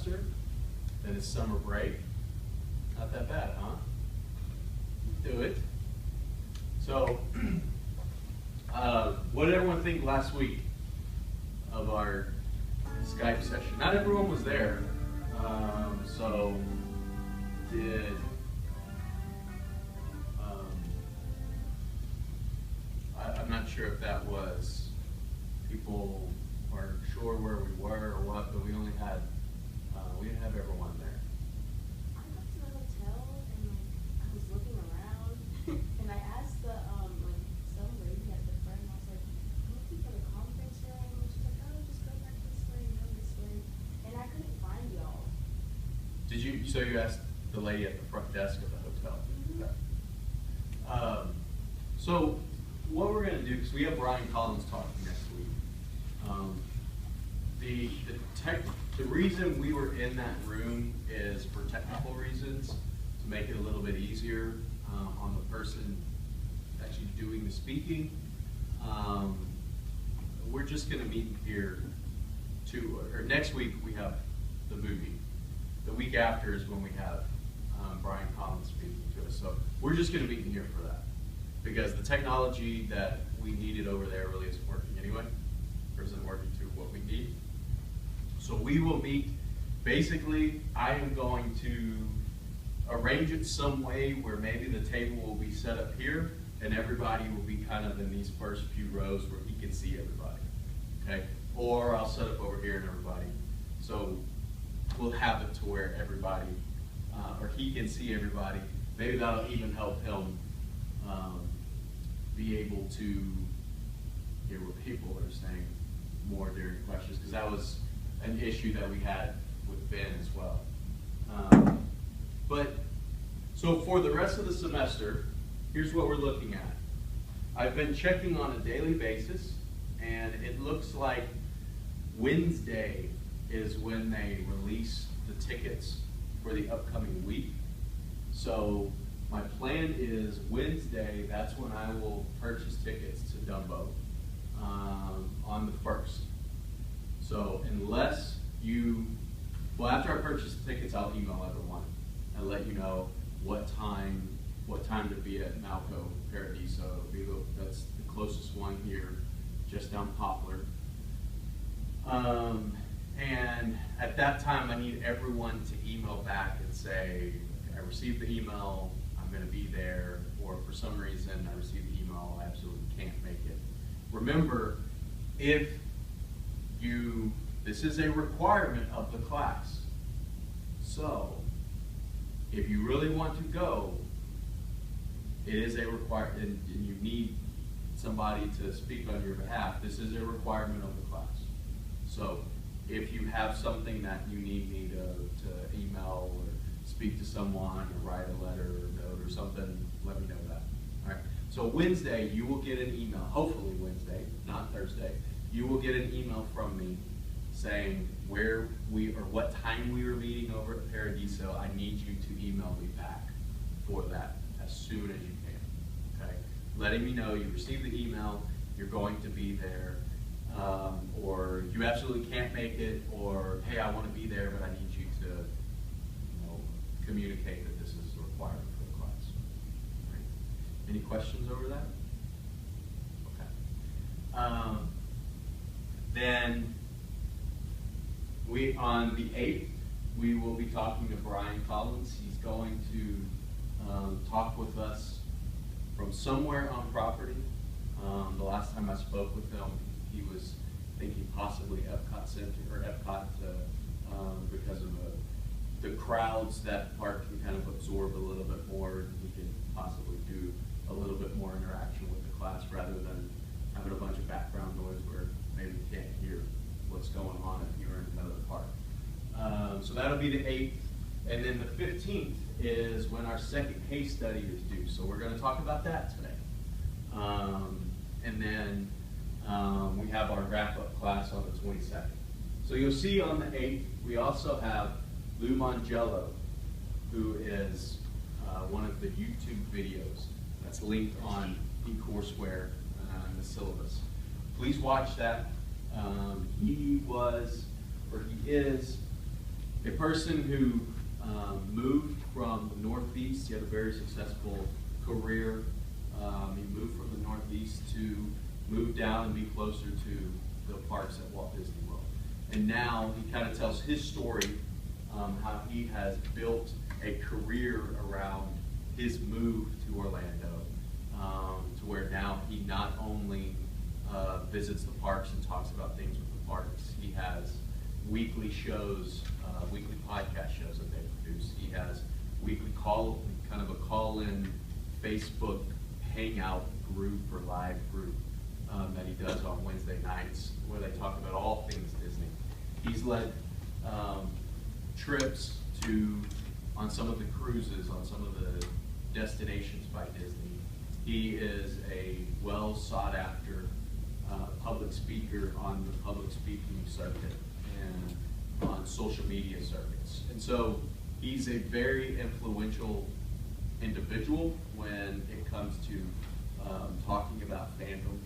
semester, then it's summer break. Not that bad, huh? Do it. So, what did everyone think last week of our Skype session? Not everyone was there. So, did I'm not sure if that was people weren't sure where we were or what, but we only had we didn't have everyone there. I got to the hotel and I was looking around and I asked the some lady at the front, and I was like, I'm looking for the conference room. And she's like, oh, just go back this way, go this way. And I couldn't find y'all. Did you? So you asked the lady at the front desk of the hotel. Mm-hmm. Okay. So what we're going to do, because we have Brian Collins talking next week. The reason we were in that room is for technical reasons, to make it a little bit easier on the person actually doing the speaking. We're just going to meet here next week we have the movie. The week after is when we have Brian Collins speaking to us. So we're just going to meet in here for that, because the technology that we needed over there really isn't working anyway, or isn't working to what we need. So we will meet, basically, I am going to arrange it some way where maybe the table will be set up here and everybody will be kind of in these first few rows where he can see everybody, okay? Or I'll set up over here and everybody. So we'll have it to where everybody, or he can see everybody. Maybe that'll even help him be able to hear what people are saying more during questions, because that was an issue that we had with Ben as well. So for the rest of the semester, here's what we're looking at. I've been checking on a daily basis, and it looks like Wednesday is when they release the tickets for the upcoming week. So my plan is Wednesday, that's when I will purchase tickets to Dumbo on the 1st. So unless after I purchase the tickets, I'll email everyone and let you know what time to be at Malco Paradiso. That's the closest one here, just down Poplar. And at that time, I need everyone to email back and say, I received the email, I'm going to be there, or for some reason I received the email, I absolutely can't make it. Remember, this is a requirement of the class. So, if you really want to go, it is a requirement, and you need somebody to speak on your behalf. This is a requirement of the class. So, if you have something that you need me to email or speak to someone or write a letter or note or something, let me know that. All right. So Wednesday, you will get an email, hopefully Wednesday, not Thursday. You will get an email from me saying what time we were meeting over at Paradiso. I need you to email me back for that as soon as you can. Okay? Letting me know you received the email, you're going to be there, or you absolutely can't make it, or hey, I want to be there, but I need you to communicate that this is a requirement for the class. Right. Any questions over that? Okay. Then on the 8th, we will be talking to Brian Collins. He's going to talk with us from somewhere on property. The last time I spoke with him, he was thinking possibly Epcot Center or Epcot because of the crowds that park can kind of absorb a little bit more. He can possibly do a little bit more interaction with the class rather than having a bunch of background noise where maybe you can't hear what's going on if you're in another park. So that'll be the 8th. And then the 15th is when our second case study is due. So we're going to talk about that today. And then we have our wrap-up class on the 22nd. So you'll see on the 8th, we also have Lou Mangello, who is one of the YouTube videos that's linked on eCourseware in the syllabus. Please watch that. He is a person who moved from the Northeast. He had a very successful career. He moved from the Northeast to move down and be closer to the parks at Walt Disney World. And now he kind of tells his story, how he has built a career around his move to Orlando, to where now he not only visits the parks and talks about things with the parks, he has weekly shows, weekly podcast shows that they produce. He has weekly kind of a call-in Facebook hangout group or live group that he does on Wednesday nights, where they talk about all things Disney. He's led trips on some of the cruises, on some of the destinations by Disney. He is a well sought after public speaker on the public speaking circuit and on social media circuits. And so he's a very influential individual when it comes to talking about fandom,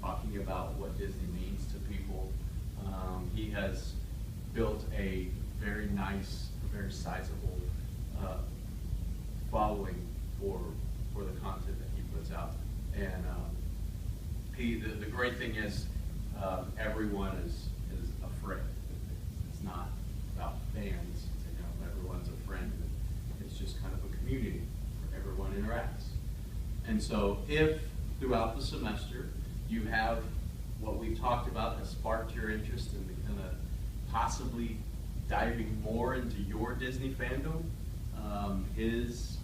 talking about what Disney means to people. He has built a very nice, very sizable following for the content that he puts out. And the great thing is everyone is a friend. It's not about fans. Everyone's a friend. It's just kind of a community where everyone interacts. And so if throughout the semester you have what we've talked about has sparked your interest in kind of possibly diving more into your Disney fandom, his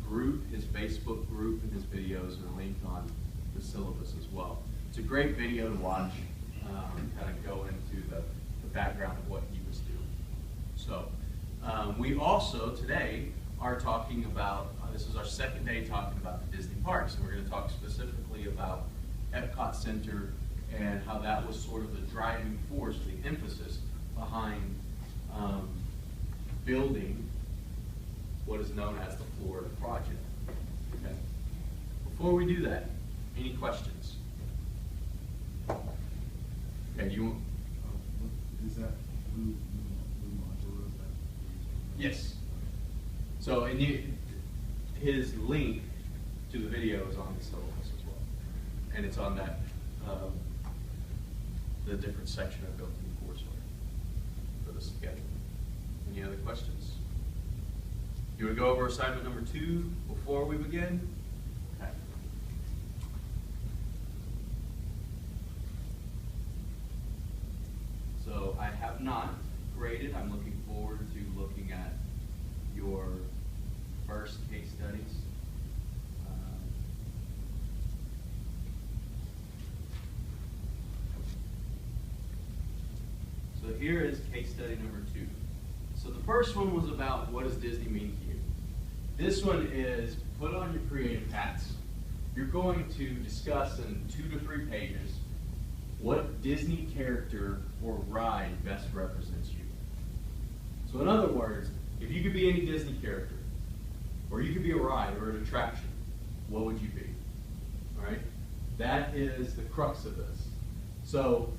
group, his Facebook group, and his videos are linked on the syllabus as well. It's a great video to watch, kind of go into the background of what he was doing. So we also today are talking about, this is our second day talking about the Disney parks, and we're going to talk specifically about Epcot Center and how that was sort of the driving force, the emphasis behind building what is known as the Florida Project. Okay. Before we do that, any questions? Okay, do you want? Is that blue module? Is that? Yes. So, his link to the video is on the syllabus as well, and it's on that the different section I built in the courseware for the schedule. Any other questions? You want to go over assignment number 2 before we begin? Okay. So I have not graded. I'm looking forward to looking at your first case studies. So here is case study number 2. So the first one was about what does Disney mean to you. This one is put on your creative hats. You're going to discuss in 2 to 3 pages what Disney character or ride best represents you. So in other words, if you could be any Disney character, or you could be a ride or an attraction, what would you be? All right? That is the crux of this. So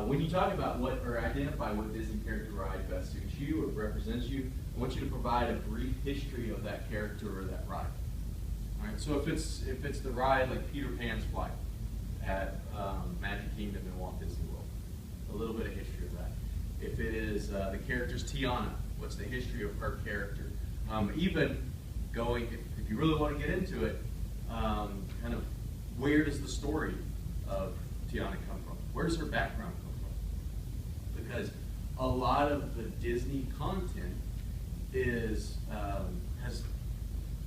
when you talk about what or identify what Disney character ride best suits you or represents you, I want you to provide a brief history of that character or that ride. All right. So if it's the ride like Peter Pan's Flight at Magic Kingdom in Walt Disney World, a little bit of history of that. If it is the character's Tiana, what's the history of her character? Even going, if you really want to get into it, kind of where does the story of Tiana come from? Where does her background come from? Because a lot of the Disney content has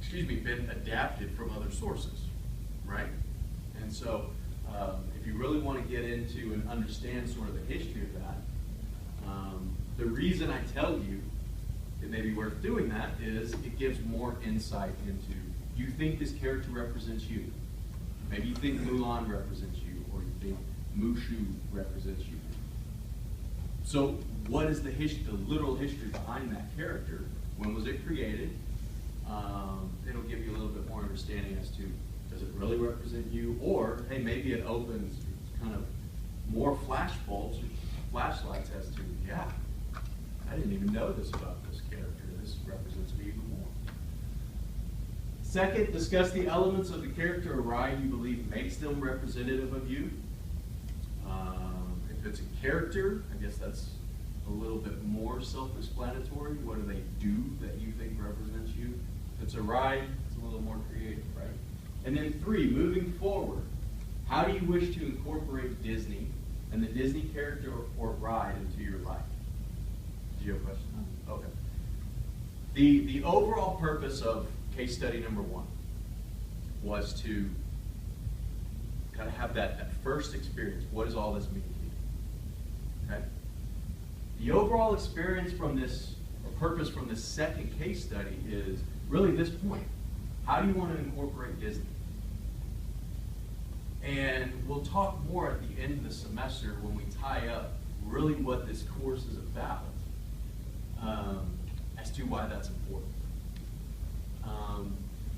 been adapted from other sources, right? And so if you really want to get into and understand sort of the history of that, the reason I tell you it may be worth doing that is it gives more insight into, you think this character represents you. Maybe you think Mulan represents you, or you think Mushu represents you. So what is the literal history behind that character? When was it created? It'll give you a little bit more understanding as to, does it really represent you? Or, hey, maybe it opens kind of more flashbulbs, flashlights as to, yeah, I didn't even know this about this character. This represents me even more. Second, discuss the elements of the character or ride you believe makes them representative of you. If it's a character, I guess that's a little bit more self-explanatory. What do they do that you think represents you? If it's a ride, it's a little more creative, right? And then 3, moving forward, how do you wish to incorporate Disney and the Disney character or ride into your life? Do you have a question? Okay. The overall purpose of case study number 1 was to kind of have that first experience. What does all this mean to you? Okay? The overall experience from this, or purpose from this second case study is really this point. How do you want to incorporate Disney? And we'll talk more at the end of the semester when we tie up really what this course is about as to why that's important.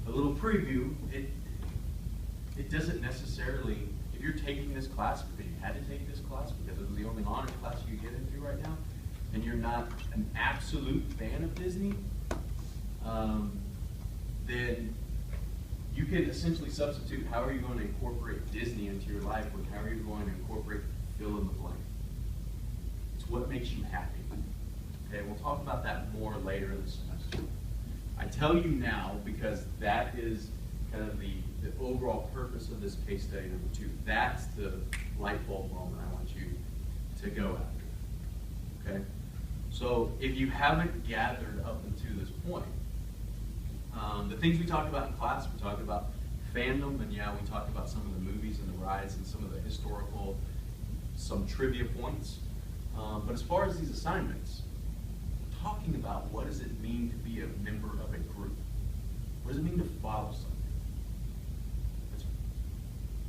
A little preview, it doesn't necessarily, if you're taking this class because you had to take this class because it was the only honor class you get into right now, and you're not an absolute fan of Disney, then you can essentially substitute how are you going to incorporate Disney into your life with how are you going to incorporate fill in the blank. It's what makes you happy. Okay, we'll talk about that more later in the semester. I tell you now because that is kind of the overall purpose of this case study number 2. That's the light bulb moment I want you to go after. Okay? So if you haven't gathered up until this point, the things we talked about in class, we talked about fandom, and yeah, we talked about some of the movies and the rides and some of the historical, some trivia points. But as far as these assignments, we're talking about what does it mean to be a member of a group? What does it mean to follow something?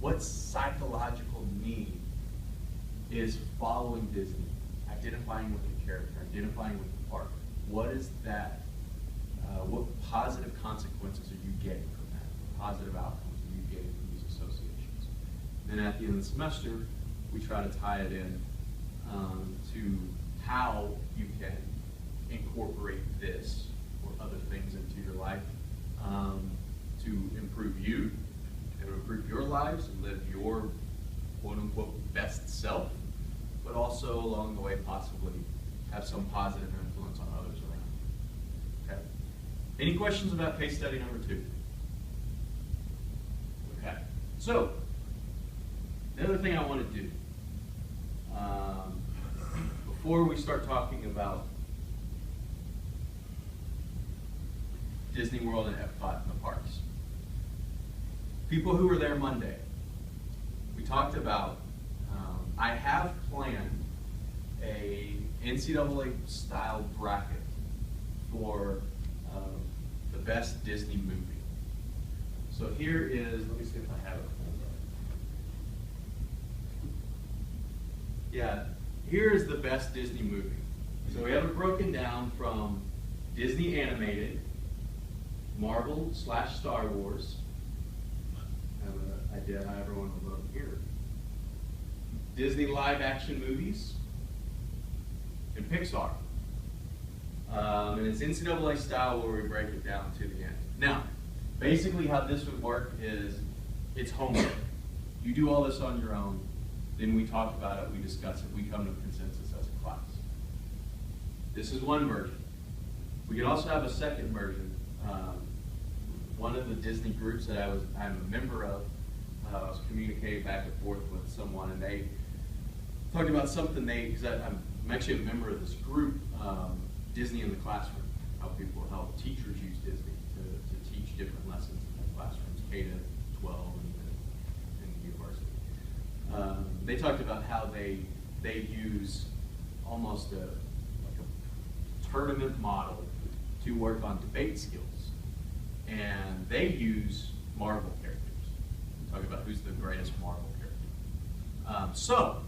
What psychological need is following Disney, identifying with the character, identifying with the park? What is that? What positive consequences are you getting from that? What positive outcomes are you getting from these associations? Then at the end of the semester, we try to tie it in to how you can incorporate this or other things into your life to improve you and improve your lives and live your quote-unquote best self, but also along the way possibly have some positive influence on others around. Okay. Any questions about case study number 2? Okay. So, the other thing I want to do, before we start talking about Disney World and Epcot and the parks, people who were there Monday, we talked about, I have planned a NCAA style bracket for the best Disney movie. So here is, let me see if I have it pulled up. Yeah, here is the best Disney movie. So we have it broken down from Disney animated, Marvel / Star Wars. I have an idea how everyone will vote here. Disney live action movies, and Pixar. And it's NCAA style where we break it down to the end. Now, basically how this would work is it's homework. You do all this on your own, then we talk about it, we discuss it, we come to a consensus as a class. This is one version. We can also have a second version. One of the Disney groups that I'm a member of, I was communicating back and forth with someone, and they talked about something because I'm actually a member of this group, Disney in the Classroom, how teachers use Disney to teach different lessons in their classrooms, K to 12 and the university. They talked about how they use almost like a tournament model to work on debate skills. And they use Marvel characters. Talk about who's the greatest Marvel character. So,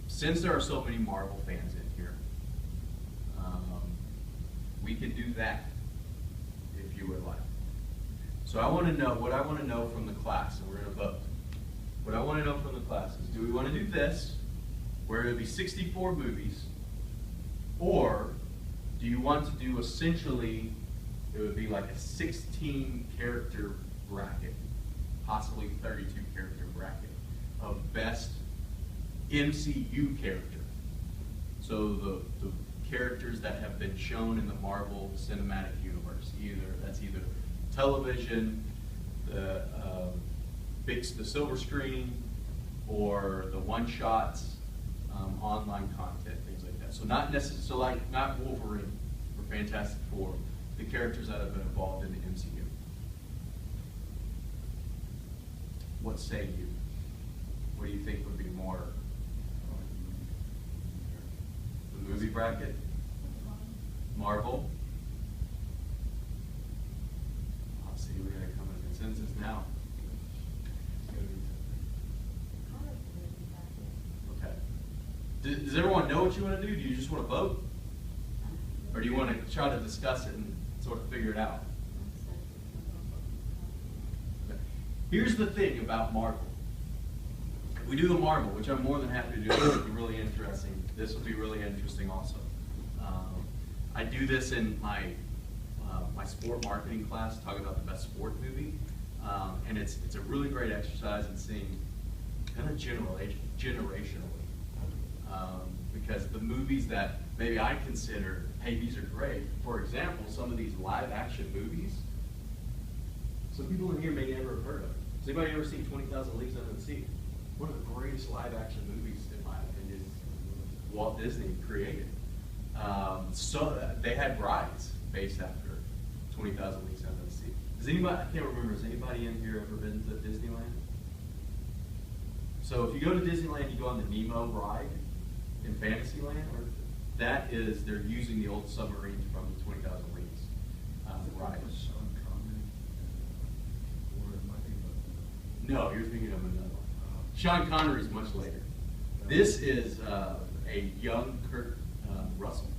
since there are so many Marvel fans in here, we could do that if you would like. So I want to know, what I want to know from the class, and we're going to vote. What I want to know from the class is, do we want to do this, where it'll be 64 movies, Or do you want to do essentially, it would be like a 16 character bracket, possibly 32 character bracket of best MCU character. So the characters that have been shown in the Marvel Cinematic Universe. That's either television, the silver screen, or the one-shots, online content, things like that. So not necessarily, so like not Wolverine or Fantastic Four, the characters that have been involved in the MCU. What say you? What do you think would be more? The movie bracket? Marvel? I'll see, we gotta come to a consensus now. Okay. Does everyone know what you want to do? Do you just want to vote? Or do you want to try to discuss it and sort of figure it out? Okay. Here's the thing about Marvel. If we do a Marvel, which I'm more than happy to do, it will be really interesting. This will be really interesting also. I do this in my sport marketing class, talking about the best sport movie. And it's a really great exercise in seeing kind of generationally. Because the movies that maybe I consider, hey, these are great. For example, some of these live action movies, some people in here may never have heard of. Has anybody ever seen 20,000 Leagues Under the Sea? One of the greatest live action movies, in my opinion, Walt Disney created. So they had rides based after 20,000 Leagues Under the Sea. Does anybody, I can't remember, has anybody in here ever been to Disneyland? So if you go to Disneyland, you go on the Nemo ride in Fantasyland, or that is, they're using the old submarines from the 20,000 Leagues ride. No, you're thinking of another one. Sean Connery's much later. This is a young Kurt Russell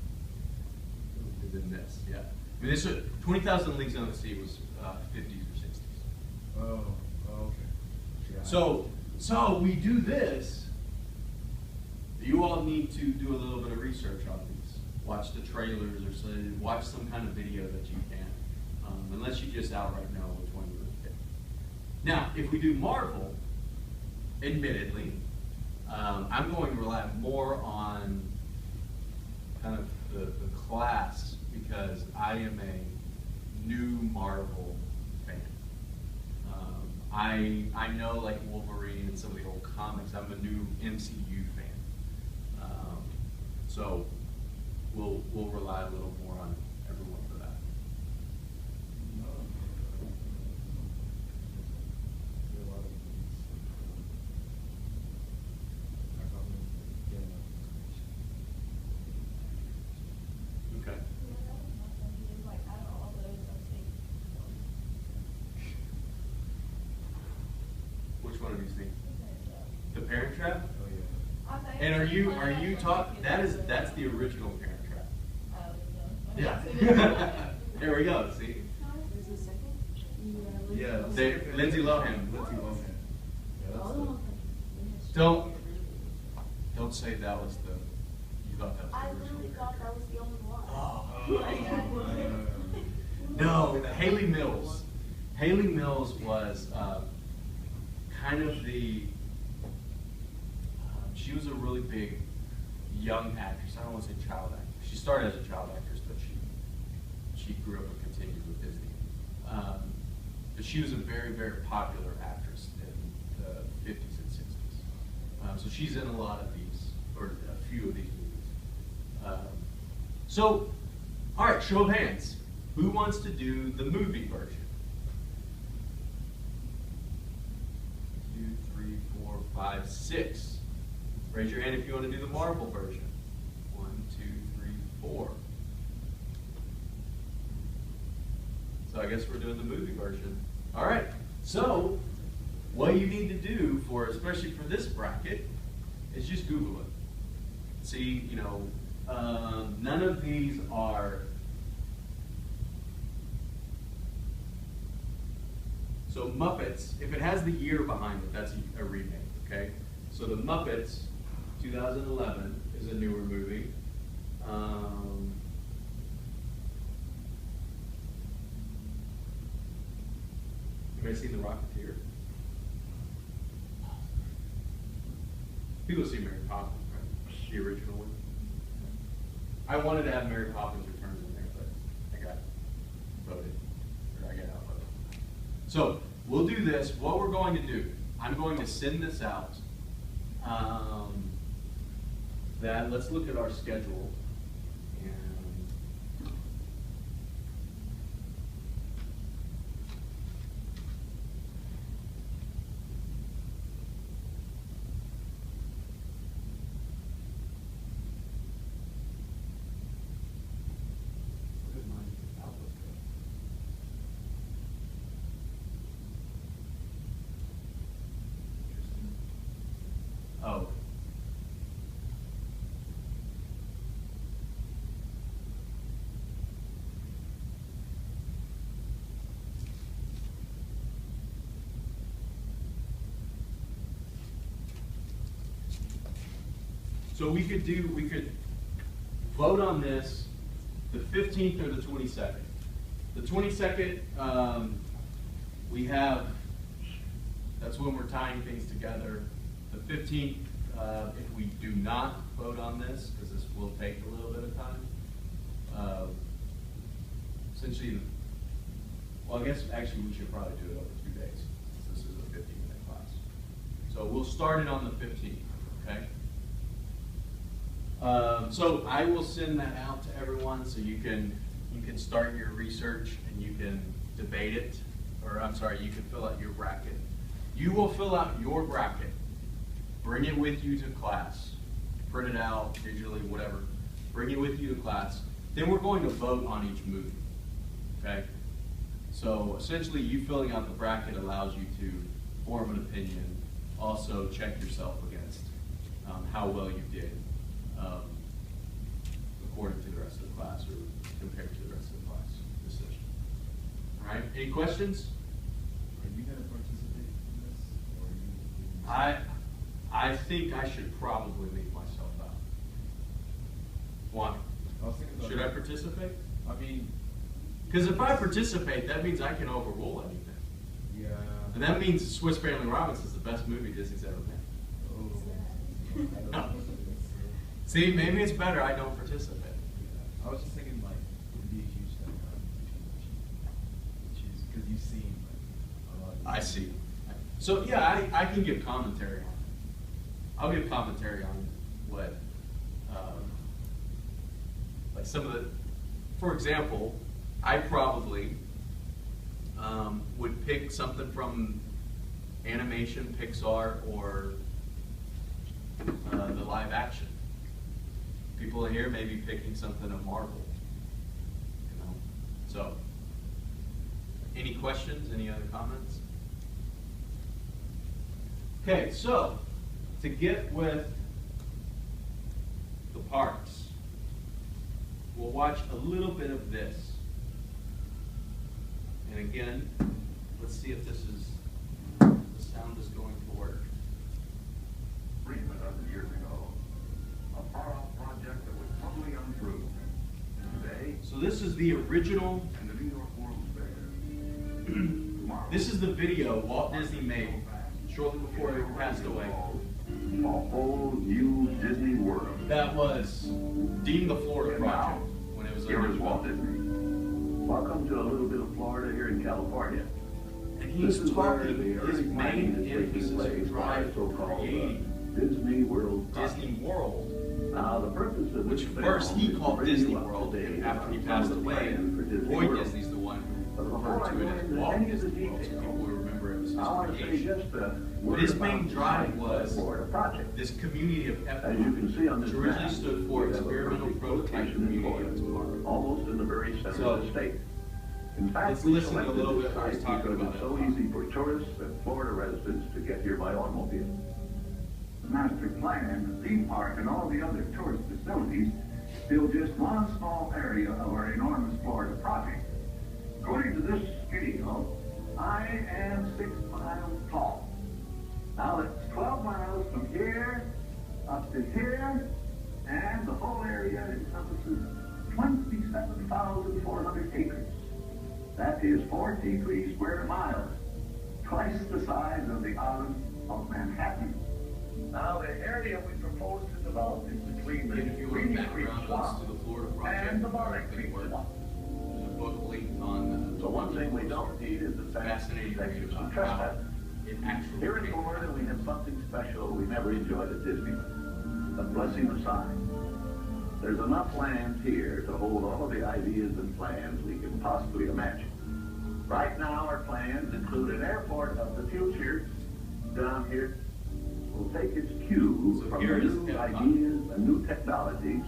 is in this, yeah. I mean, this 20,000 Leagues Under the Sea was 50s or 60s. Oh, okay. Yeah. So we do this. You all need to do a little bit of research on these. Watch the trailers or watch some kind of video that you can, unless you just outright know which one you would pick. Now, if we do Marvel, admittedly, I'm going to rely more on kind of the class because I am a new Marvel fan. I know like Wolverine and some of the old comics. I'm a new MCU fan. So we'll rely a little more on everyone for that. Okay. Which one of these things? The Parent Trap? Oh, yeah. And are you talking? That's the original Parent Trap. Yeah. There we go. See. Yeah. Lindsay Lohan. Yeah, that's Don't say that was the. You thought that was the I original. literally thought that was the only one. Oh. No, Haley Mills. Haley Mills was kind of the. She was a really big young actress. I don't want to say child actress. She started as a child actress, but she grew up and continued with Disney. But she was a very, very popular actress in the 50s and 60s. So she's in a lot of these, or a few of these movies. So, all right, show of hands. Who wants to do the movie version? 2, 3, 4, 5, 6. Raise your hand if you want to do the Marvel version. 1, 2, 3, 4. So I guess we're doing the movie version. All right. So what you need to do for, especially for this bracket, is just Google it. See, none of these are. So Muppets, if it has the year behind it, that's a remake. Okay. So the Muppets. 2011 is a newer movie. You guys seen The Rocketeer? People see Mary Poppins, right? The original one. I wanted to have Mary Poppins Returns in there, but I got voted, or I got outvoted. So we'll do this. What we're going to do, I'm going to send this out. Let's look at our schedule. And oh. So we could vote on this the 15th or the 22nd. The 22nd, we have, that's when we're tying things together. The 15th, if we do not vote on this, because this will take a little bit of time, essentially, well, I guess actually we should probably do it over 2 days, since this is a 15-minute class. So we'll start it on the 15th, okay? So I will send that out to everyone so you can start your research and you can debate it, or I'm sorry, you can fill out your bracket. You will fill out your bracket, bring it with you to class, print it out digitally, whatever, bring it with you to class. Then we're going to vote on each movie, okay? So essentially you filling out the bracket allows you to form an opinion, also check yourself against how well you did. According to the rest of the class or compared to the rest of the class this session. All right, any questions? Are you going to participate in this? Or are you I think I should probably leave myself out. Why? I was thinking about Should I participate? I mean, Because if I participate, that means I can overrule anything. yeah. And that means Swiss Family Robinson is the best movie Disney's ever made. Oh. I don't know. See, maybe it's better I don't participate. I was just thinking like it would be a huge step because you've seen like a lot of I see. So yeah, I can give commentary on it. I'll give commentary on what, like some of the, for example, I probably would pick something from animation, Pixar, or the live action. People in here may be picking something of Marvel, you know. So, any questions? Any other comments? Okay, so to get with the parks, we'll watch a little bit of this. And again, let's see if the sound is going to work. 3 years ago, a far-off project that was totally untrue. Today, So this is the original. in the New York World's Fair. Tomorrow, This is the video Walt Disney made shortly before he passed away. a whole new Disney World. That was deemed the Florida Project when it was Here is under Walt development. Disney. Welcome to a little bit of Florida here in California. And This he's is where talking, the his early planning main is taking emphasis place for by drive so-called creating Disney World Disney project. World, Now, the purpose of which this first film he is to called bring Disney you up to World, date and after he on passed some of the away, plans for Disney Roy World. Disney's the one But who before referred I to go it as into Walt any of the Disney World, so details, people will remember it was his I want to say creation. just a But word his about main the drive site was Florida project. this community of As effort, you can see on which this originally map, stood for we have a Experimental perfect Prototype location in Community Florida, of Tomorrow. almost in the very center So, of the state. In fact, let's we listen a selected little this bit what he's site talking because about it's so it. easy for tourists and Florida residents to get here by automobile. The master plan, the theme park, and all the other tourist facilities fill just one small area of our enormous Florida project. According to this video, I am 6 miles tall. Now it's 12 miles from here up to here, and the whole area encompasses That is 43 square miles, twice the size of the island of Manhattan. Now, the area we propose to develop is between the If you want Green Creek background Swamp to the Florida project, and the or Bonnet everything Creek works, Swamp. there's a book linked on the. So one thing we don't need is the fact Fascinating that read there's some about how trespassing. it actually. Here in came Florida, about. we have something special we never enjoyed at Disneyland, the blessing of science. There's enough land here to hold all of the ideas and plans we can possibly imagine. Right now, our plans include an airport of the future down here. Will take its cue So from here the is new Epcot. ideas and new technologies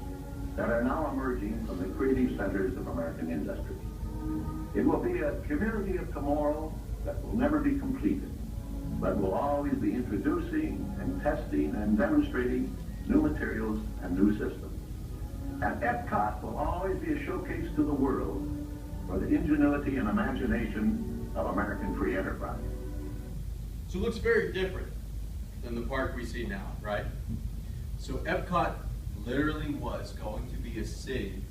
that are now emerging from the creative centers of American industry. It will be a community of tomorrow that will never be completed, but will always be introducing and testing and demonstrating new materials and new systems. And Epcot will always be a showcase to the world for the ingenuity and imagination of American free enterprise. So it looks very different than the park we see now, right? So Epcot literally was going to be a city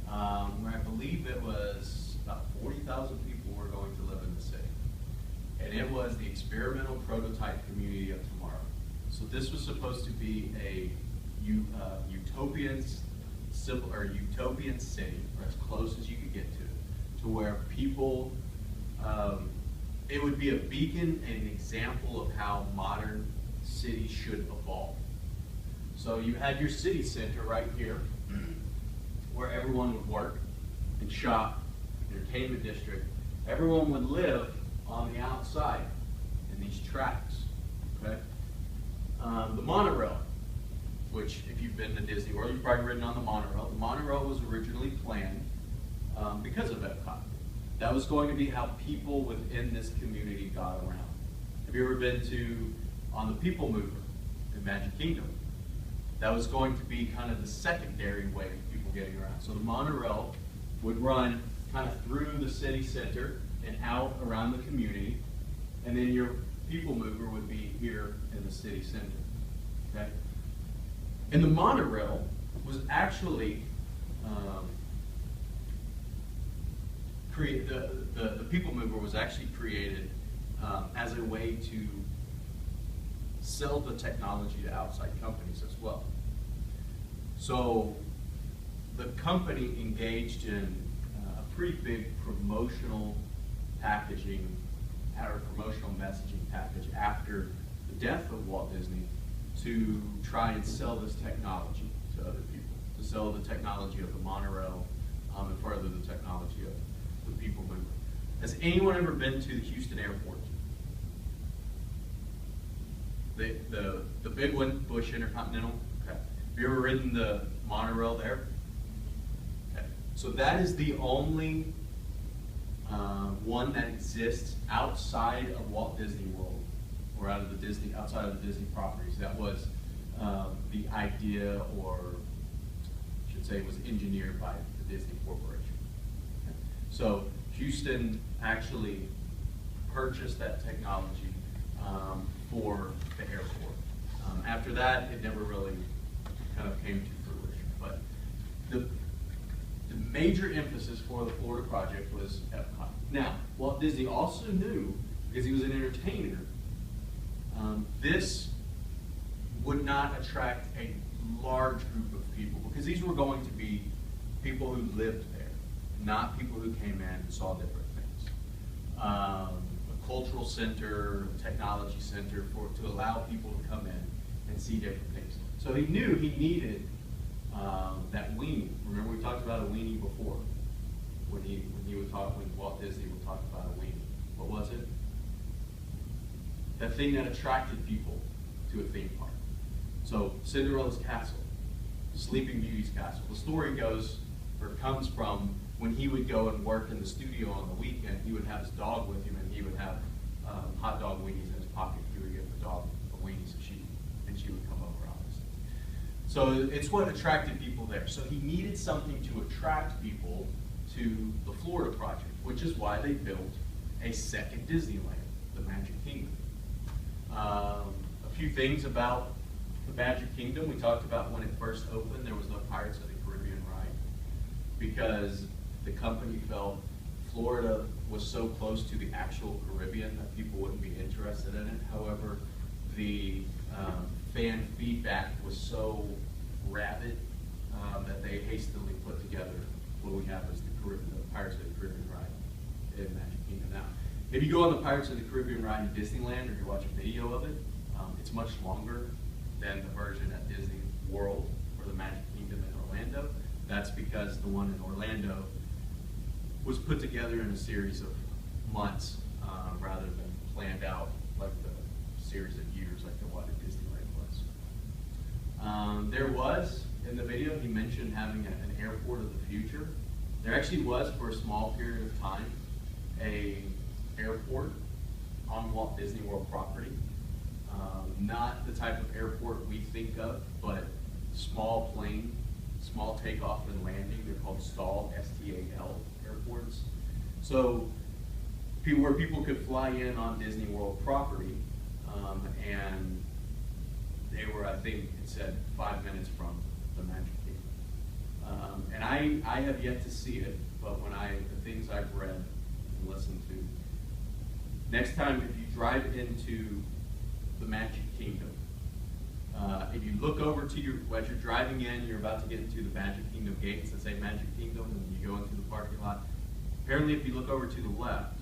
where I believe it was about 40,000 people were going to live in the city. And it was the experimental prototype community of tomorrow. So this was supposed to be a utopian city, or as close as you could get to where people, it would be a beacon and an example of how modern cities should evolve. So you had your city center right here, where everyone would work and shop, entertainment district. Everyone would live on the outside in these tracks, okay? The monorail, which if you've been to Disney World, you've probably ridden on the monorail. The monorail was originally planned because of Epcot. That was going to be how people within this community got around. Have you ever been on the People Mover in Magic Kingdom? That was going to be kind of the secondary way of people getting around. So the monorail would run kind of through the city center and out around the community, and then your People Mover would be here in the city center, okay? And the monorail was actually the People Mover was actually created as a way to sell the technology to outside companies as well. So the company engaged in a pretty big promotional packaging or promotional messaging package after the death of Walt Disney to try and sell this technology to other people, to sell the technology of the monorail and further the technology of the People Mover. Has anyone ever been to the Houston airport? The big one, Bush Intercontinental? Okay. Have you ever ridden the monorail there? Okay. So that is the only one that exists outside of Walt Disney World, or outside of the Disney properties. That was the idea, or I should say, was engineered by the Disney Corporation. Okay. So Houston actually purchased that technology for the airport. After that, it never really kind of came to fruition. But the major emphasis for the Florida project was Epcot. Now, Walt Disney also knew, because he was an entertainer, this would not attract a large group of people, because these were going to be people who lived there, not people who came in and saw different things. A cultural center, a technology center to allow people to come in and see different things. So he knew he needed that weenie. Remember, we talked about a weenie before, when Walt Disney would talk about a weenie. What was it? That thing that attracted people to a theme park. So Cinderella's castle, Sleeping Beauty's castle. The story goes, or comes from, when he would go and work in the studio on the weekend, he would have his dog with him, and he would have hot dog weenies in his pocket. He would give the dog a weenie, and she would come over, obviously. So it's what attracted people there. So he needed something to attract people to the Florida project, which is why they built a second Disneyland, the Magic Kingdom. A few things about the Magic Kingdom. We talked about when it first opened, there was no Pirates of the Caribbean ride, because the company felt Florida was so close to the actual Caribbean that people wouldn't be interested in it. However, the fan feedback was so rabid that they hastily put together what we have as the Pirates of the Caribbean ride in Magic Kingdom. Now, if you go on the Pirates of the Caribbean ride in Disneyland, or you watch a video of it, it's much longer than the version at Disney World or the Magic Kingdom in Orlando. That's because the one in Orlando was put together in a series of months rather than planned out like the series of years like the one at Disneyland was. There was, in the video, he mentioned having an airport of the future. There actually was, for a small period of time, a airport on Walt Disney World property. Not the type of airport we think of, but small plane, small takeoff and landing. They're called STAL, S-T-A-L airports. So where people could fly in on Disney World property, and they were, I think it said, 5 minutes from the Magic Kingdom. And I have yet to see it, but the things I've read and listened to, next time if you drive into the Magic Kingdom, if you look over to as you're driving in, you're about to get into the Magic Kingdom gates that say Magic Kingdom, and you go into the parking lot. Apparently, if you look over to the left,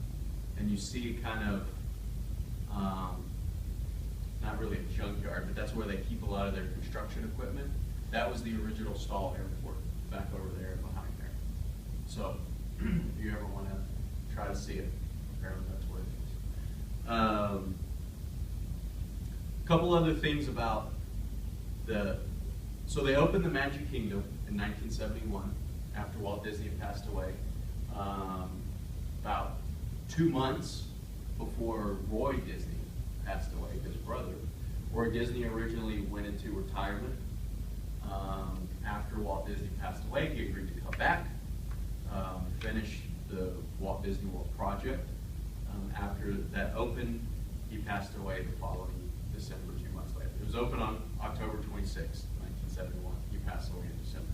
and you see kind of, not really a junkyard, but that's where they keep a lot of their construction equipment. That was the original STAL airport back over there behind there. So, if you ever want to try to see it, apparently that's where it is. A couple other things about so they opened the Magic Kingdom in 1971 after Walt Disney had passed away. About 2 months before Roy Disney passed away, his brother. Roy Disney originally went into retirement. After Walt Disney passed away, he agreed to come back, finish the Walt Disney World project. After that opened, he passed away the following December, 2 months later. It was open on October 26, 1971. He passed away in December.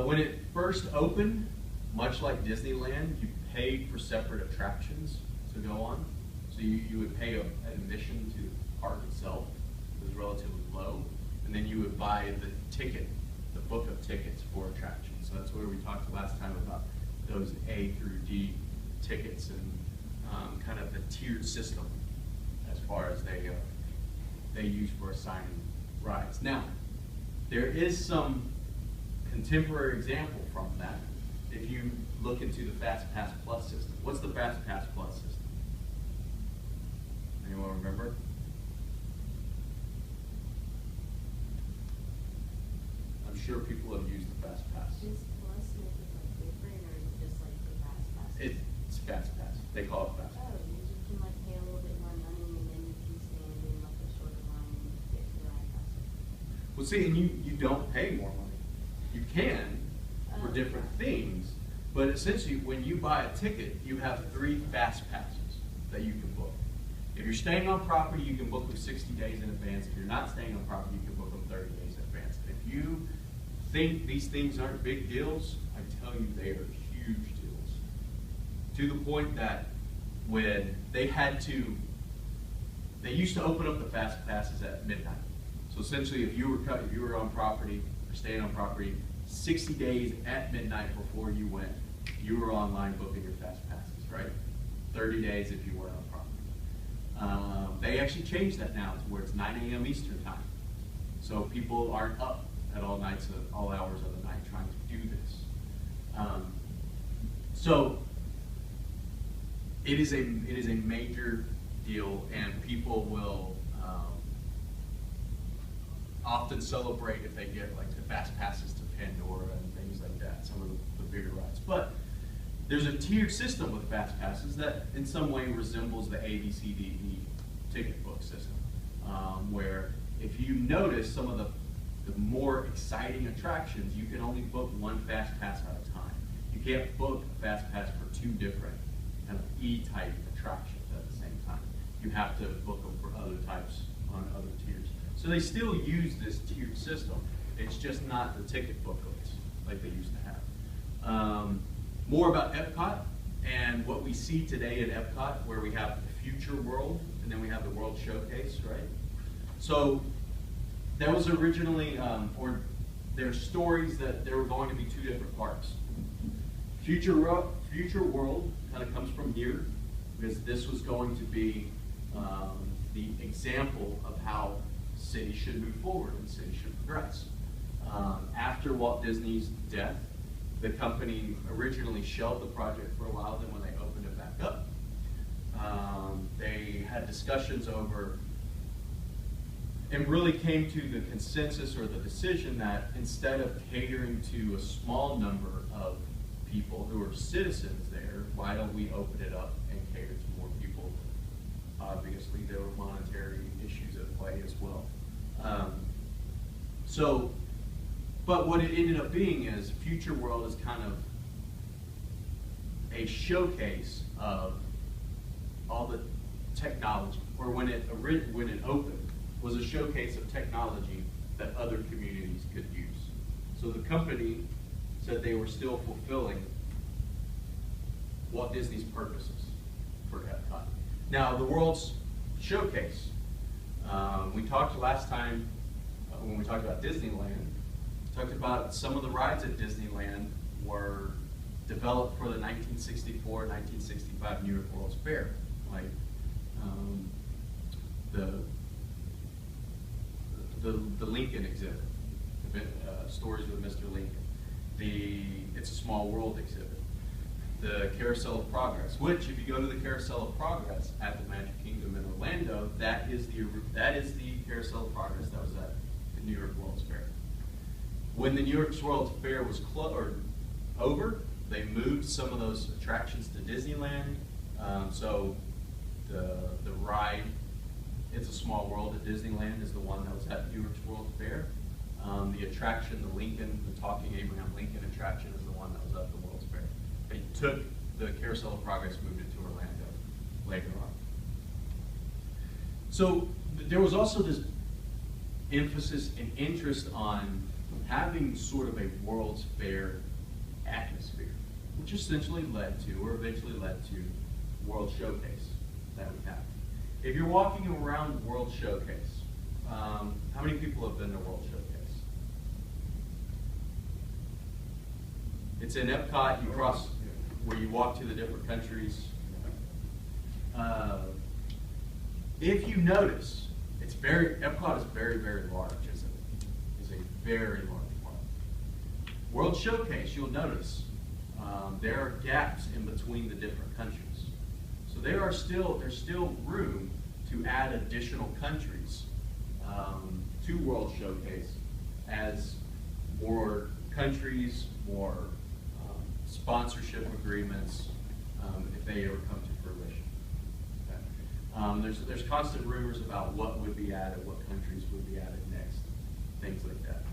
When it first opened, much like Disneyland, you paid for separate attractions to go on. So you would pay an admission to the park itself. It was relatively low. And then you would buy the ticket, the book of tickets for attractions. So that's where we talked last time about those A through D tickets and kind of the tiered system as far as they use for assigning rides. Now, there is some contemporary example from that. If you look into the Fast Pass Plus system. What's the Fast Pass Plus system? Anyone remember? I'm sure people have used the Fast Pass. Does Plus make it like different, or is it just like the Fast Pass? It's Fast Pass. They call it Fast Pass. Oh, you can like pay a little bit more money, and then you can stand in like a shorter line and get to the ride faster. Well, see, and you don't pay more money. You can for different things, but essentially when you buy a ticket, you have 3 fast passes that you can book. If you're staying on property, you can book them 60 days in advance. If you're not staying on property, you can book them 30 days in advance. And if you think these things aren't big deals, I tell you they are huge deals. To the point that when they used to open up the fast passes at midnight. So essentially, if you were on property or staying on property, 60 days at midnight before you went, you were online booking your fast passes, right? 30 days if you weren't on property. They actually changed that now to where it's 9 a.m. Eastern time. So people aren't up at all hours of the night trying to do this. So it is a major deal, and people will often celebrate if they get like the fast passes to Pandora and things like that, some of the bigger rides. But there's a tiered system with fast passes that in some way resembles the ABCDE ticket book system, where if you notice some of the more exciting attractions, you can only book 1 fast pass at a time. You can't book a fast pass for 2 different kind of E-type attractions at the same time. You have to book them for other types on other tiers. So they still use this tiered system. It's just not the ticket booklets like they used to have. more about Epcot and what we see today at Epcot, where we have the future world and then we have the World Showcase, right? So that was originally, or there's stories that there were going to be two different parks. Future World kind of comes from here, because this was going to be the example of how cities should move forward and cities should progress. After Walt Disney's death, the company originally shelved the project for a while. Then when they opened it back up, they had discussions over, and really came to the consensus or the decision that instead of catering to a small number of people who are citizens there, why don't we open it up and cater to more people? Obviously, there were monetary issues at play as well. But what it ended up being is Future World is kind of a showcase of all the technology, or when it opened, was a showcase of technology that other communities could use. So the company said they were still fulfilling Walt Disney's purposes for Epcot. Now, the World's Showcase, we talked last time, when we talked about Disneyland, talked about some of the rides at Disneyland were developed for the 1964-1965 New York World's Fair, like the Lincoln exhibit, Stories with Mr. Lincoln, the It's a Small World exhibit, the Carousel of Progress, which if you go to the Carousel of Progress at the Magic Kingdom in Orlando, that is the Carousel of Progress that was at the New York World's Fair. When the New York World's Fair was over, they moved some of those attractions to Disneyland. So the ride, It's a Small World at Disneyland, is the one that was at New York's World's Fair. The attraction, the Talking Abraham Lincoln attraction, is the one that was at the World's Fair. They took the Carousel of Progress, moved it to Orlando later on. So there was also this emphasis and interest on having sort of a World's Fair atmosphere, which essentially eventually led to World Showcase that we have. If you're walking around World Showcase, how many people have been to World Showcase? It's in Epcot. You cross where you walk to the different countries. If you notice, Epcot is very, very large, isn't it? It's a very large park. World Showcase, you'll notice, there are gaps in between the different countries. So there's still room to add additional countries to World Showcase as more countries, more sponsorship agreements, if they ever come to fruition. Okay. There's constant rumors about what would be added, what countries would be added next, things like that.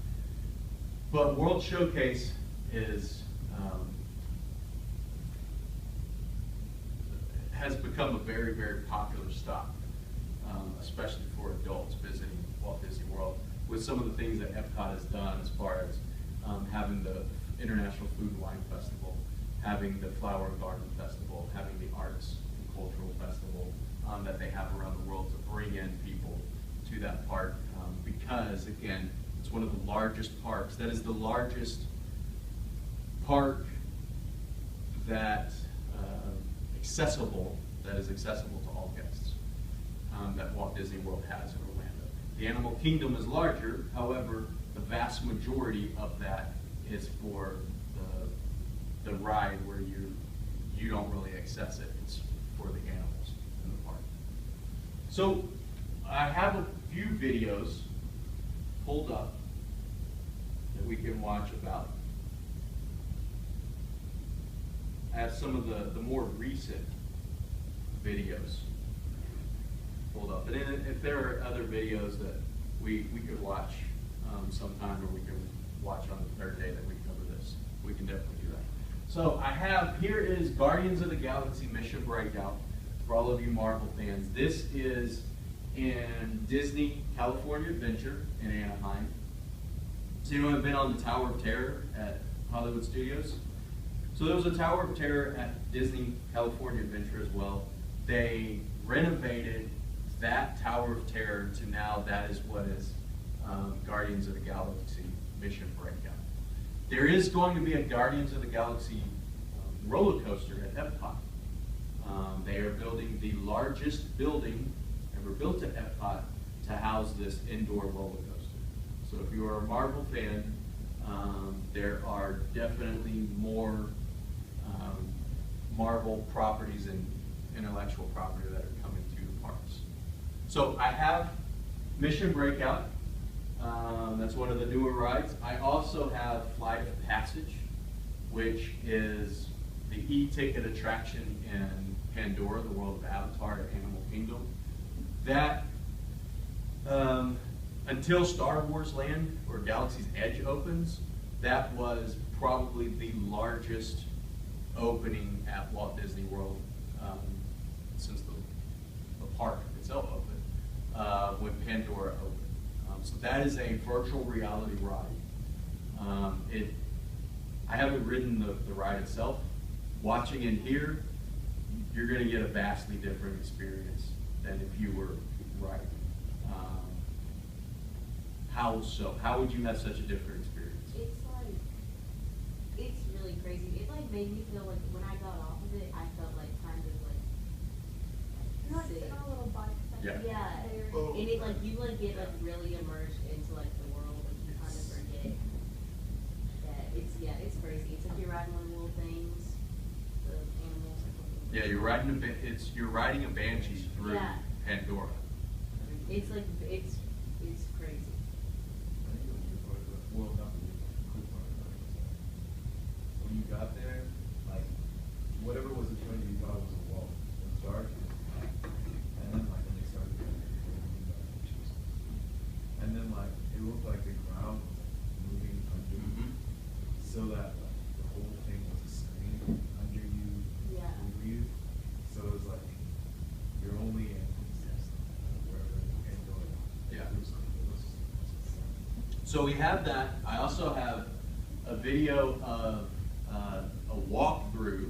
But World Showcase has become a very, very popular stop, especially for adults visiting Walt Disney World, with some of the things that Epcot has done as far as having the International Food and Wine Festival, having the Flower and Garden Festival, having the Arts and Cultural Festival that they have around the world to bring in people to that park, because, again, it's one of the largest parks. That is the largest park that is accessible to all guests that Walt Disney World has in Orlando. The Animal Kingdom is larger, however, the vast majority of that is for the ride where you don't really access it. It's for the animals in the park. So I have a few videos pulled up that we can watch about as some of the more recent videos pulled up. And if there are other videos that we could watch sometime, or we can watch on the third day that we cover this, we can definitely do that. So here is Guardians of the Galaxy Mission Breakout for all of you Marvel fans. This is in Disney California Adventure in Anaheim. Has anyone been on the Tower of Terror at Hollywood Studios? So there was a Tower of Terror at Disney California Adventure as well. They renovated that Tower of Terror to now that is what is Guardians of the Galaxy Mission Breakout. There is going to be a Guardians of the Galaxy roller coaster at Epcot. They are building the largest building ever built at Epcot to house this indoor roller coaster. So if you are a Marvel fan, there are definitely more Marvel properties and intellectual property that are coming to the parks. So I have Mission Breakout. That's one of the newer rides. I also have Flight of Passage, which is the e-ticket attraction in Pandora, the world of Avatar at Animal Kingdom. That, until Star Wars Land or Galaxy's Edge opens, that was probably the largest opening at Walt Disney World since the park itself opened, when Pandora opened. So that is a virtual reality ride. I haven't ridden the ride itself. Watching it here, you're going to get a vastly different experience than if you were riding. How so? How would you have such a different experience? It's really crazy. It like made me feel like when I got off of it, I felt like kind of like You're like sick. sitting on a little bike. Yeah. Yeah, and it like you like get like really immersed into like the world, and you kind of forget that it's crazy. It's like you're riding one of the little things, the animals. Yeah, you're riding a banshee through Pandora. It's like it's crazy. I think the weird part of it, well, not the weird part, the cool part about it was that when you got there, like, whatever was in front of you, you thought it was a wall. It was dark, and then, like, when they started doing it, and then, like, it looked like the ground was, like, moving under you, so that, like, the whole thing was a screen under you, Yeah. over you, so it was like, you're only in wherever Pandora. Yeah. It was So we have that. I also have a video of a walkthrough.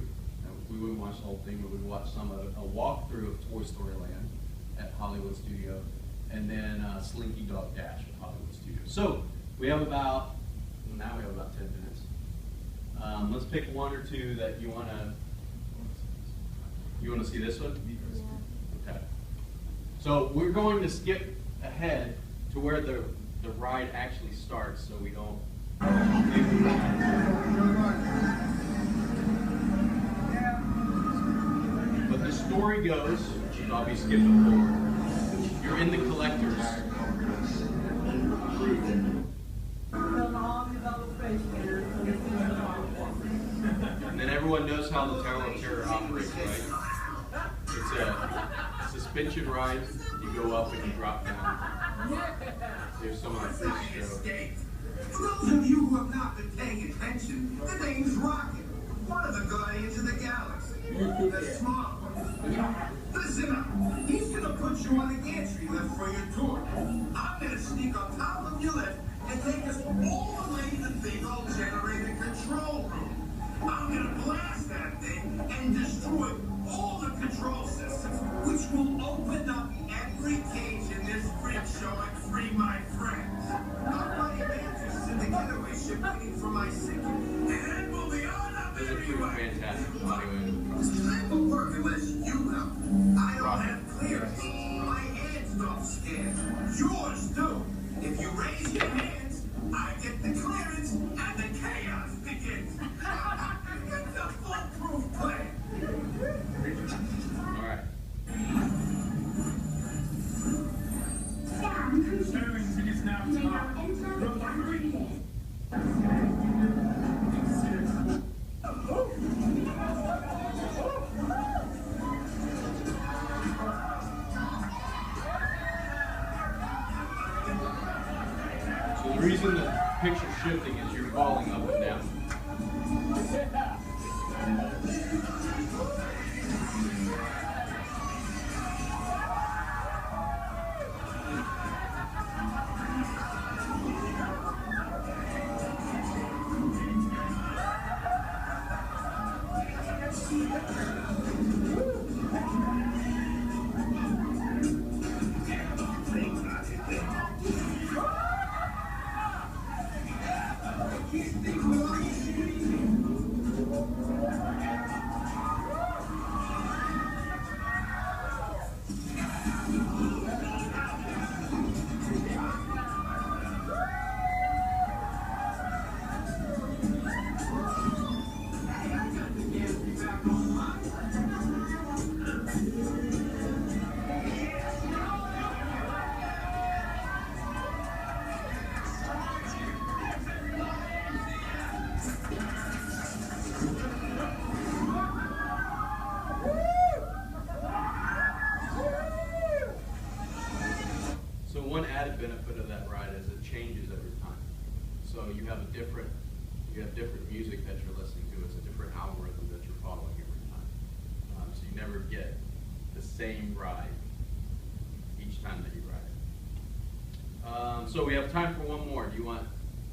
We wouldn't watch the whole thing, but we'd watch some of it. A walkthrough of Toy Story Land at Hollywood Studio, and then Slinky Dog Dash at Hollywood Studio. So we have about 10 minutes. Let's pick one or two that you want to. You want to see this one? Yeah. Okay. So we're going to skip ahead to where the ride actually starts, so we don't. But the story goes, so I'll be skipping forward. You're in the collector's. And then everyone knows how the Tower of Terror operates, right? It's a suspension ride. You go up and you drop down. There's some of the freak show. For those of you who have not been paying attention, the name's Rocket, one of the Guardians of the Galaxy. The smart one. Listen up. He's gonna put you on the gantry lift for your tour. I'm gonna sneak on top of your lift and take us all the way to the big old generator control room. I'm gonna blast that thing and destroy all the control systems, which will open up every cage in this freak show and free my friends. Not my adventures in the getaway ship waiting for my signal. And we'll be on up Those are pretty anyway. fantastic audio. I will work unless you help. I don't have clearance. My hands don't scan. Yours do. If you raise your hands, I get the clearance and the chaos begins. It's a foolproof plan. All right. Everything is now So the reason the picture's shifting is you're falling up and down. benefit of that ride is it changes every time. So you have different music that you're listening to. It's a different algorithm that you're following every time. So you never get the same ride each time that you ride it. So we have time for one more. Do you want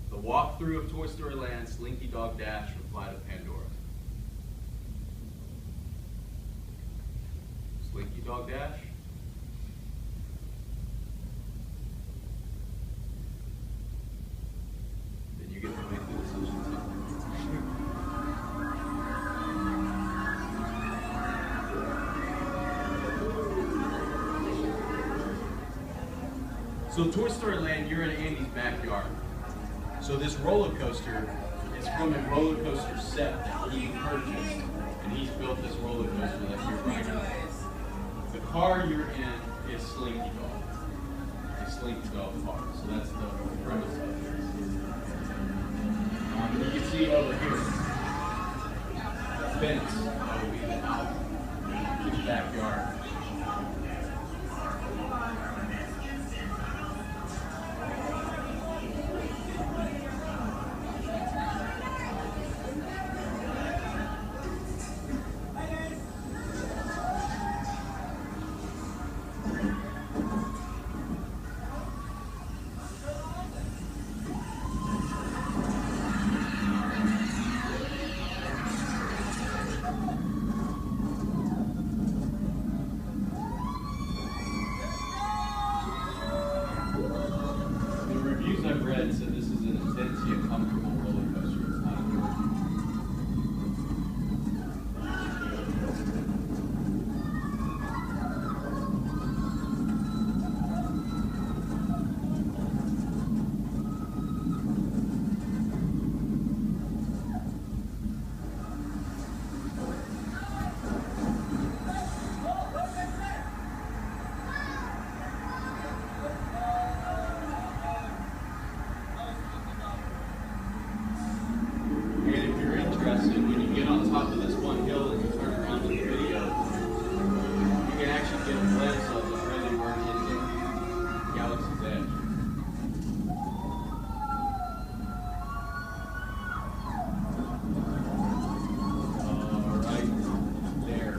the walkthrough of Toy Story Land, Slinky Dog Dash, or Flight of Pandora? Slinky Dog Dash? Then you get to make the decision. So Toy Story Land, you're in Andy's backyard. So this roller coaster is from a roller coaster set that he purchased, and he's built this roller coaster that you're riding on. The car you're in is Slinky Dog. A Slinky Dog car. So that's the premise of it. You can see over here, the fence that will be out in the backyard. I've read said this is an intense yet comfortable roller coaster. It's not a when you get on top of this one hill and you turn around in the video, you can actually get a glimpse of the really working into Galaxy's Edge. Right there.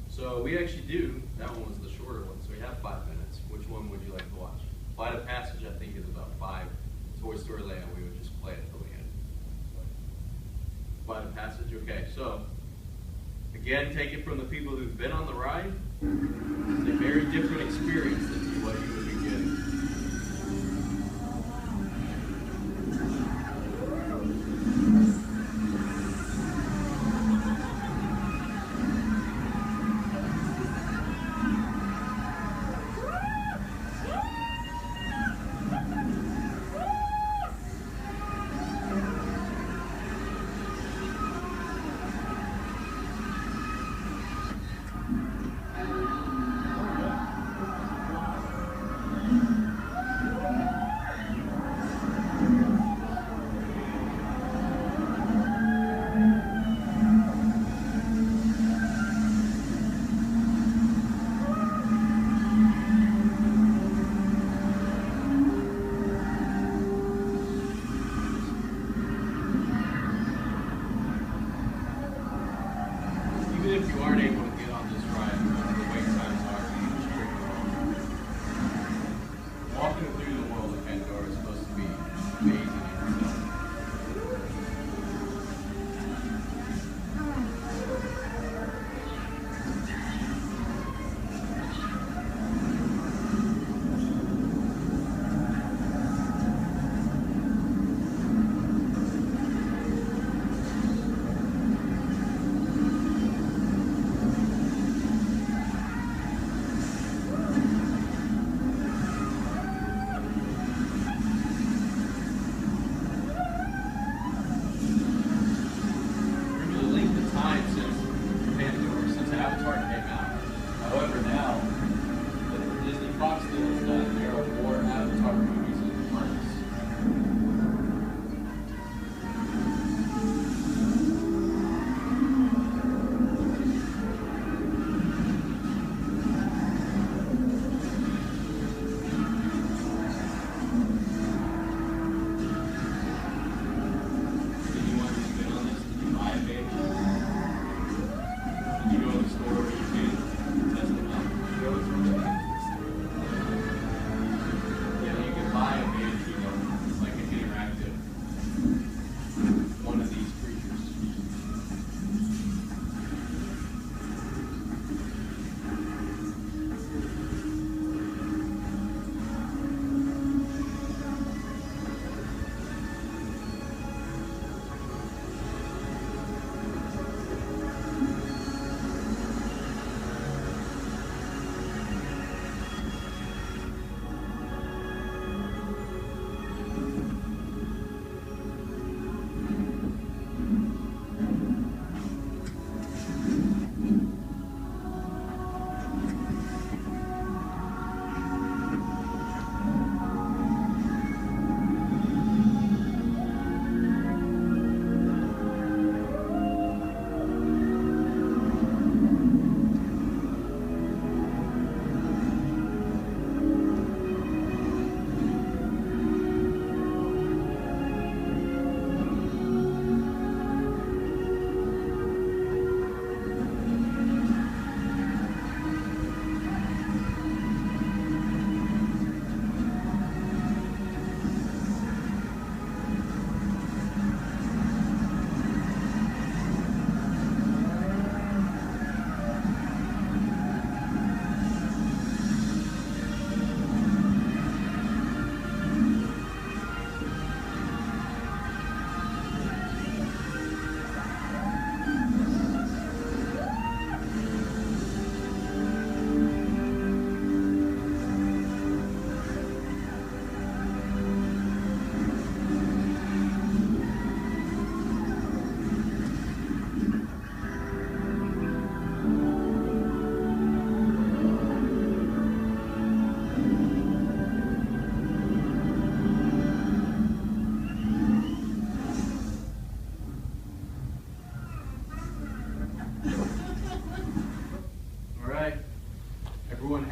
So we actually do, that one was the shorter one, so we have 5 minutes. Which one would you like to watch? Flight of Passage, I think, is about 5. Toy Story Land, we would just play it till the end. Flight of Passage, okay. So, again, take it from the people who've been on the ride. It's a very different experience than what you would be getting.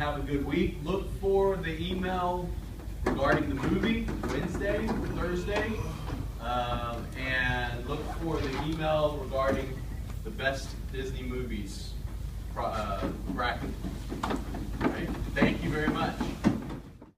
have a good week. Look for the email regarding the movie Wednesday, Thursday, and look for the email regarding the best Disney movies bracket. Right? Thank you very much.